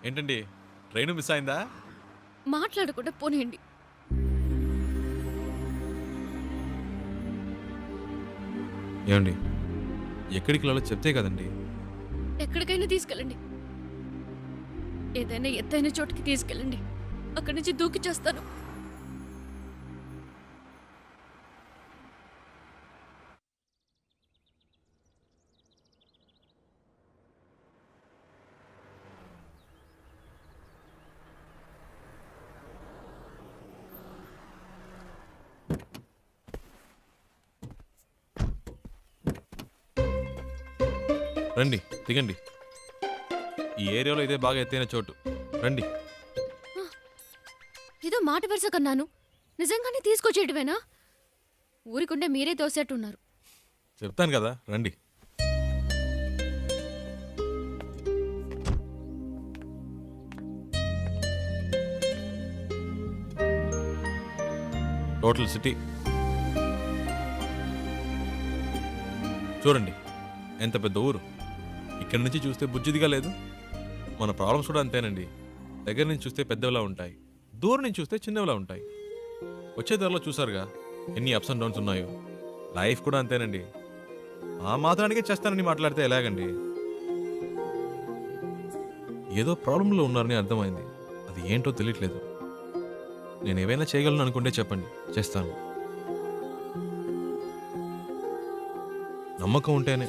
ఏంటండి train miss అయిందా? మాట్లాడకుండా పోనీయండి. ఏమండి ఎక్కడికి వెళ్ళాలో చెప్తే కదండి. ఎక్కడికైనా తీసుకెళ్ళండి. ఏదైనా ఎత్తైన చోటుకి తీసుకెళ్ళండి. అక్కడి నుంచి దూకి చేస్తాను. రండి దిగండి. ఈ ఏరియాలో ఇదే బాగా ఎత్తైన చోటు. రండి. ఏదో మాట వరుస కన్నాను. నిజంగానే తీసుకొచ్చేయటమేనా? ఊరికుండే మీరే తోసేట్టున్నారు. చెప్తాను కదా రండి. టోటల్ సిటీ చూడండి, ఎంత పెద్ద ఊరు. ఇక్కడి నుంచి చూస్తే బుజ్జిదిగా లేదు. మన ప్రాబ్లమ్స్ కూడా అంతేనండి. దగ్గర నుంచి చూస్తే పెద్దవిలా ఉంటాయి, దూరం నుంచి చూస్తే చిన్నవిలా ఉంటాయి. వచ్చే ధరలో చూసారుగా ఎన్ని అప్స్ అండ్ డౌన్స్ ఉన్నాయో. లైఫ్ కూడా అంతేనండి. ఆ మాత్రానికే చేస్తానని మాట్లాడితే ఎలాగండి? ఏదో ప్రాబ్లంలో ఉన్నారని అర్థమైంది. అది ఏంటో తెలియట్లేదు. నేను ఏవైనా చేయగలను అనుకుంటే చెప్పండి, చేస్తాను. నమ్మకం ఉంటేనే.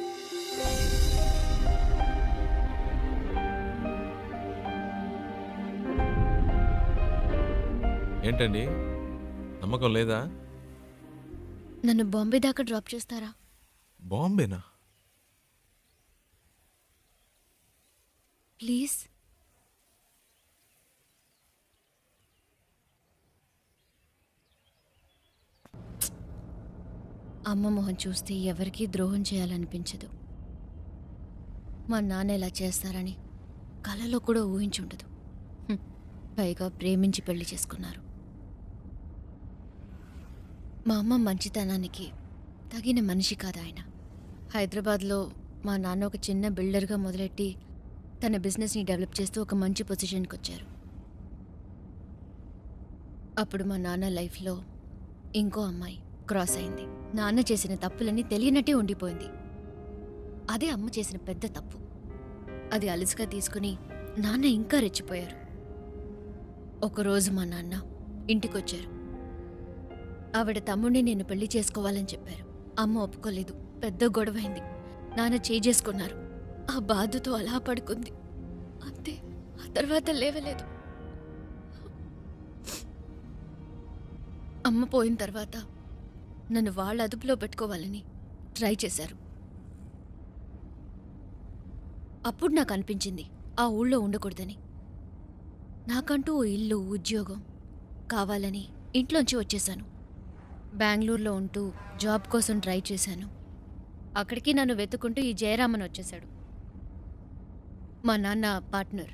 ఏంటండి నమ్మకం లేదా? నన్ను బాంబే దాకా డ్రాప్ చేస్తారా? బాంబేనా? ప్లీజ్. అమ్మ మొహం చూస్తే ఎవరికీ ద్రోహం చేయాలనిపించదు. మా నాన్న ఇలా చేస్తారని కలలో కూడా ఊహించుండదు. పైగా ప్రేమించి పెళ్లి చేసుకున్నారు. మా అమ్మ మంచితనానికి తగిన మనిషి కాదు ఆయన. హైదరాబాద్లో మా నాన్న ఒక చిన్న బిల్డర్గా మొదలెట్టి తన బిజినెస్ని డెవలప్ చేస్తూ ఒక మంచి పొజిషన్కి వచ్చారు. అప్పుడు మా నాన్న లైఫ్లో ఇంకో అమ్మాయి క్రాస్ అయింది. నాన్న చేసిన తప్పులన్నీ తెలియనట్టే ఉండిపోయింది. అదే అమ్మ చేసిన పెద్ద తప్పు. అది అలుసుగా తీసుకుని నాన్న ఇంకా రెచ్చిపోయారు. ఒకరోజు మా నాన్న ఇంటికొచ్చారు. ఆవిడ తమ్ముడిని నేను పెళ్లి చేసుకోవాలని చెప్పారు. అమ్మ ఒప్పుకోలేదు. పెద్ద గొడవైంది. నాన్న చేసుకున్నారు. ఆ బాధతో అలా పడుకుంది. అంతే. ఆ తర్వాత లేవలేదు. అమ్మ పోయిన తర్వాత నన్ను వాళ్ళ అదుపులో పెట్టుకోవాలని ట్రై చేశారు. అప్పుడు నాకు అనిపించింది ఆ ఊళ్ళో ఉండకూడదని. నాకంటూ ఓ ఇల్లు, ఉద్యోగం కావాలని ఇంట్లోంచి వచ్చేశాను. బెంగళూరులో ఉంటూ జాబ్ కోసం ట్రై చేశాను. అక్కడికి నన్ను వెతుకుంటూ ఈ జయరామన్ వచ్చేశాడు. మా నాన్న పార్ట్నర్.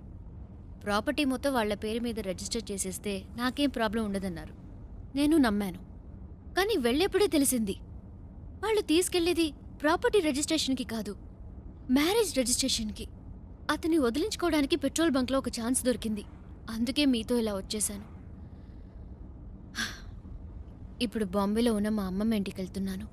ప్రాపర్టీ మొత్తం వాళ్ల పేరు మీద రిజిస్టర్ చేసేస్తే నాకేం ప్రాబ్లం ఉండదన్నారు. నేను నమ్మాను. కానీ వెళ్ళేప్పుడే తెలిసింది వాళ్ళు తీసుకెళ్లేది ప్రాపర్టీ రిజిస్ట్రేషన్కి కాదు, మ్యారేజ్ రిజిస్ట్రేషన్కి. అతన్ని వదిలించుకోవడానికి పెట్రోల్ బంక్లో ఒక ఛాన్స్ దొరికింది. అందుకే మీతో ఇలా వచ్చేశాను. ఇప్పుడు బాంబేలో ఉన్న మా అమ్మమ్మ ఇంటికి వెళ్తున్నాను.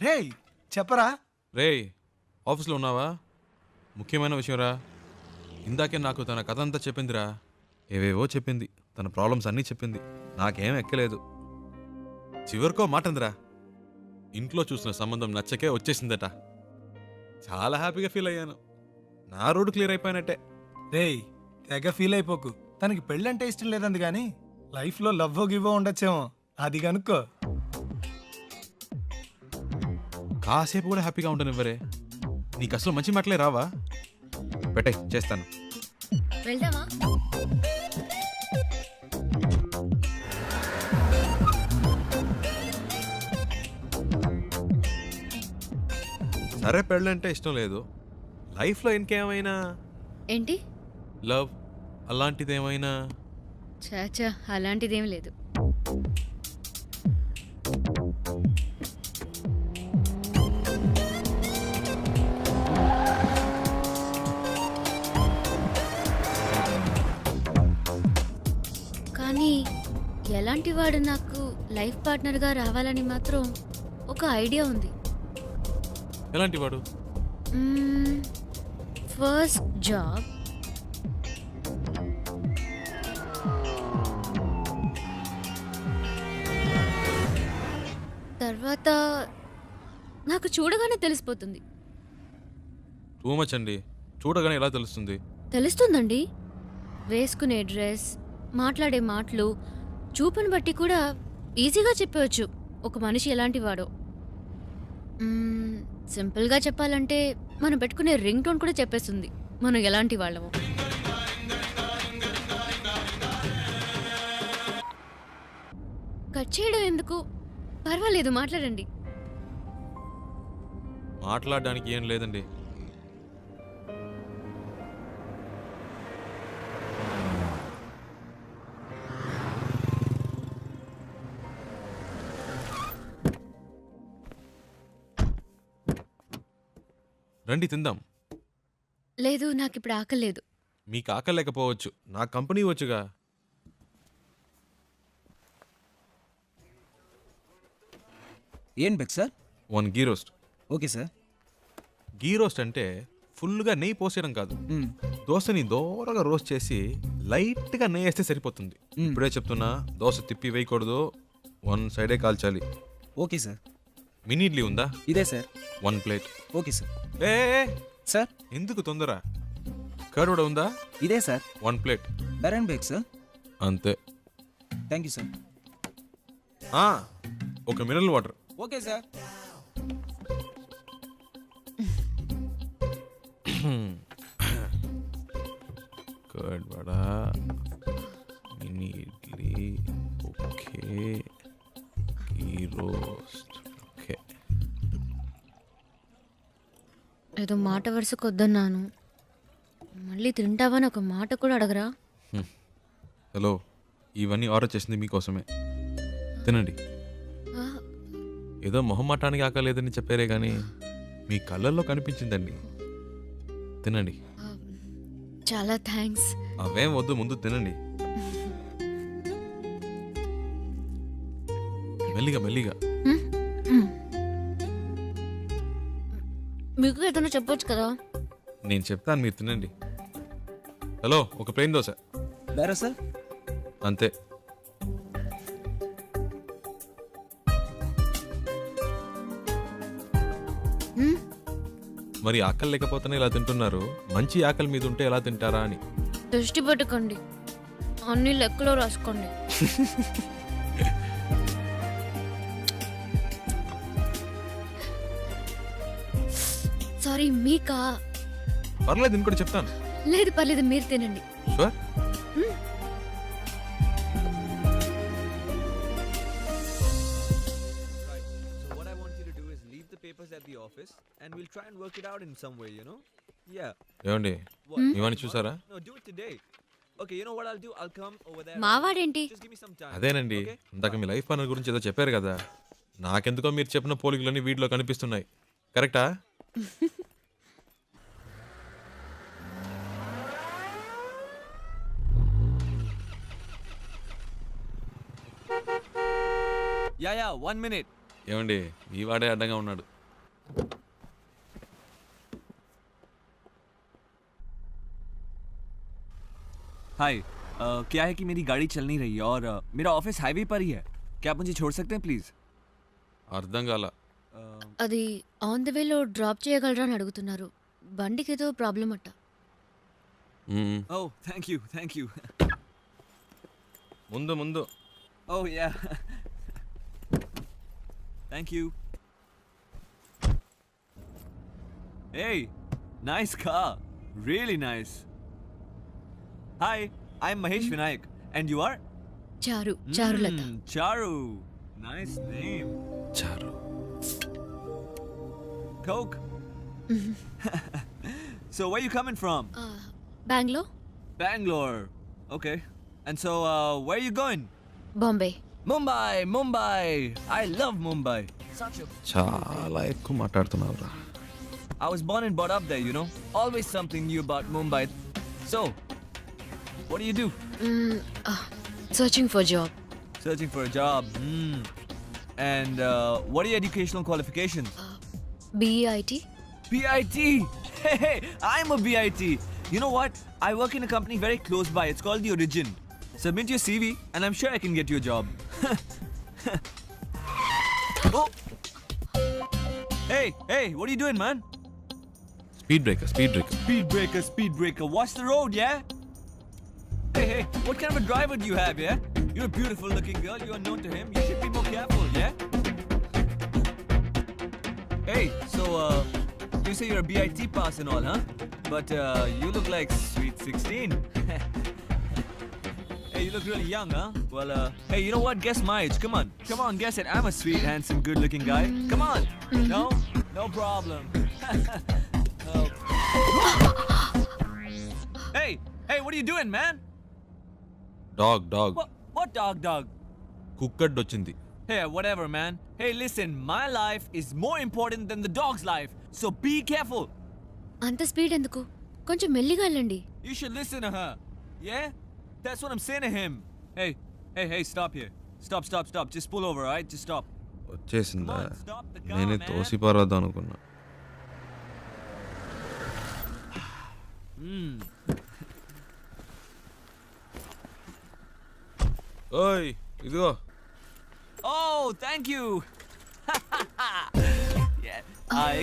రేయ్ చెప్పరా. రేయ్ ఆఫీస్లో ఉన్నావా? ముఖ్యమైన విషయం రా. ఇందాకే నాకు తన కథ అంతా చెప్పిందిరా. ఏవేవో చెప్పింది. తన ప్రాబ్లమ్స్ అన్నీ చెప్పింది. నాకేం ఎక్కలేదు. చివరికో మాట అందిరా, ఇంట్లో చూసిన సంబంధం నచ్చకే వచ్చేసిందట. చాలా హ్యాపీగా ఫీల్ అయ్యాను. నా రోడ్డు క్లియర్ అయిపోయినట్టే. రేయ్ తెగ ఫీల్ అయిపోకు. తనకి పెళ్ళంటే ఇష్టం లేదంది కానీ లైఫ్లో లవ్వో గివ్వో ఉండొచ్చేమో. అది కనుక్కో. కాసేపు కూడా హ్యాపీగా ఉంటాను. ఇవ్వరే, నీకు అసలు మంచి మాటలే రావా? పెట్టే, చేస్తాను. వెళ్దామా? సరే పెళ్ళంటే ఇష్టం లేదు. లైఫ్లో ఇంకేమైనా ఏంటి? లవ్ అలాంటిదేమైనా? చాచా, అలాంటిదేం లేదు. అలాంటి వాడు నాకు లైఫ్ పార్ట్నర్గా రావాలని మాత్రం ఒక ఐడియా ఉంది. ఎలాంటి వాడు? ఫస్ట్ జాబ్, తర్వాత నాకు చూడగానే తెలిసిపోతుంది. టూ మచ్ అండి. చూడగానే ఎలా తెలుస్తుంది? తెలుస్తుందండి. వేసుకునే డ్రెస్, మాట్లాడే మాటలు, చూపుని బట్టి కూడా ఈజీగా చెప్పవచ్చు ఒక మనిషి ఎలాంటి వాడో. సింపుల్గా చెప్పాలంటే మనం పెట్టుకునే రింగ్ టోన్ కూడా చెప్పేస్తుంది మనం ఎలాంటి వాళ్ళమో. కట్ చేయడం ఎందుకు? పర్వాలేదు, మాట్లాడండి. మాట్లాడడానికి ఏం లేదండి. రండి తిందాం. లేదు, నాకు ఇప్పుడు ఆకలేదు. మీకు ఆకలేకపోవచ్చు, నా కంపెనీ వచ్చుగా. ఏం బెక్ sir? 1 ghee roast. Okay sir. Ghee roast అంటే ఫుల్గా నెయ్యి పోసేయడం కాదు. దోశని దోరగా రోస్ట్ చేసి లైట్గా నెయ్యి వేస్తే సరిపోతుంది. ఇప్పుడే చెప్తున్నా, దోశ తిప్పి వేయకూడదు, 1 సైడే కాల్చాలి. Okay sir. మినీ ఇడ్లీ ఉందా? ఇదే సార్. 1 ప్లేట్. Okay sir. ఏ సార్ ఎందుకు తొందర? కర్డ్ కూడా ఉందా? ఇదే సార్. 1 ప్లేట్. బెరన్ బేక్ సార్. అంతే. Thank you sir. ఒక mineral water. Okay sir. Curd vada, mini idli, okay, ghee roast, okay. ఏదో మాట వరుసకు వద్దన్నాను, మళ్ళీ తింటావని ఒక మాట కూడా అడగరా? హలో, ఇవన్నీ ఆర్డర్ చేసింది మీకోసమే. తినండి. ఆ, ఏదో మొహమాటానికి ఆకలేదని చెప్పారే కానీ మీ కళ్ళల్లో కనిపించిందండి. తినండి. చాలా థ్యాంక్స్. అవేం వద్దు, ముందు తినండి. మెల్లిగా మెల్లిగా. మీకు ఏదైనా చెప్పొచ్చు కదా. నేను చెప్తాను, మీరు తినండి. హలో, ఒక ప్లేన్ దోశ. బెరా సార్. అంతే. మరి ఆకలి లేకపోతేనే ఇలా తింటున్నారు, మంచి ఆకలి మీద ఉంటే ఎలా తింటారా అని. దృష్టి పెట్టుకోండి, అన్ని లెక్కలో రాసుకోండి. సారీ, మీకా? పర్లేదు, నేను కూడా చెప్తాను. లేదు పర్లేదు, మీరు తినండి. Sure. So what I want you to do is leave the papers at the office and we'll try and work it out in some way, you know? Yeah. ఏమండి, What? ఇవన్నీ చూసారా? No, do it today. Okay, you know what I'll do? I'll come over there. మావాడేంటి? Just give me some time. అదేనండి, Okay? ఇందాక మీ life partner గురించి ఏదో చెప్పారు కదా, నాకెందుకో మీరు చెప్పిన పోలికలన్నీ వీటిలో కనిపిస్తున్నాయి. కరెక్టా? Yeah, 1 minute. ఏమండి, ఈ వాడే అడ్డంగా ఉన్నాడు. हाय, क्या है कि मेरी गाड़ी चल नहीं रही है और मेरा ऑफिस हाईवे पर ही है. क्या आप मुझे छोड़ सकते हैं प्लीज? అర్థం కాల. అది ఆన్ ద వేలో డ్రాప్ చేయగలరా అని అడుగుతున్నారు. బండికి ఏదో ప్రాబ్లం అట్ట. మ్మ్. Oh, thank you. ముందు ముందు. Oh yeah. Thank you. Hey, nice car. Really nice. Hi, I'm Mahesh Vinayak. And you are? Charulata. Charu. Nice name. చారు. Coke. So where you coming from? Bengaluru, Bangalore. Okay. And so where you going? Bombay. Mumbai. I love Mumbai. చాలా ఎక్కువ మాట్లాడుతున్నావురా. I was born and brought up there, you know. Always something new about Mumbai. So, what do you do? Searching for job. Searching for a job. And what are your educational qualifications? BEIT. BIT. Hey, I'm a BIT. You know what? I work in a company very close by. It's called The Origin. Submit your CV, and I'm sure I can get you a job. Oh. Hey, what are you doing, man? Speed breaker Speed breaker. Watch the road, yeah? Hey, what kind of a driver do you have, yeah? You're a beautiful looking girl. You're known to him. You should be more careful, yeah? Hey, so, you say you're a BIT pass and all, huh? But, you look like sweet 16. Hey, you look really young, huh? Well, hey, you know what? Guess my age. Come on, guess it. I'm a sweet, handsome, good-looking guy. Come on. No problem. Oh. Hey, what are you doing, man? Dog What dog? Cooked వచ్చింది. Hey, whatever, man. Hey, listen, my life is more important than the dog's life, so be careful. అంత speed ఎందుకు? కొంచెం మెల్లిగా వెళ్ళండి. You should listen to her. Yeah? That's what I'm saying to him. Hey, stop here. Stop. Just pull over, alright? Just stop. వచ్చేసిందా? Come on, stop the car, నేనే man. తోసి పారద్దాం అనుకున్నా. ఓయ్ ఇదిగో. Oh, thank you. Yeah.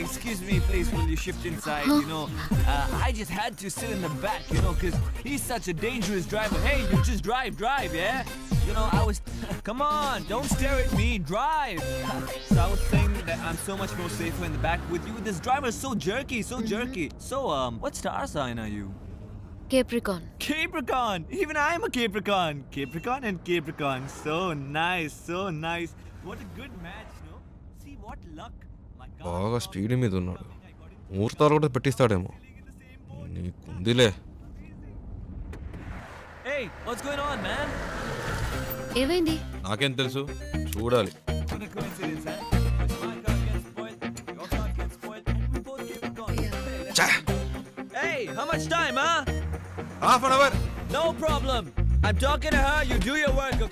Excuse me, please, will you shift inside? You know, I just had to sit in the back, you know, because he's such a dangerous driver. Hey, you just drive, yeah? You know, I was... Come on, don't stare at me, drive. So I was saying that I'm so much more safer in the back with you. This driver is so jerky. So, what star sign are you? Capricorn. Capricorn! Even I'm a Capricorn. Capricorn and Capricorn. So nice. What a good match, no? See what luck. My God. బాగా speed మీద ఉన్నాడు. ముహూర్తాలు కూడా పెట్టిస్తాడేమో. నీకుందిలే. Hey, what's going on, man? ఏమైంది? నాకేం తెలుసు, చూడాలి. What a coincidence, huh? My car gets spoiled, your car gets spoiled, and we both Capricorn. Hey, how much time, huh? Half an hour. No problem. I'm talking to her. You do your work, okay?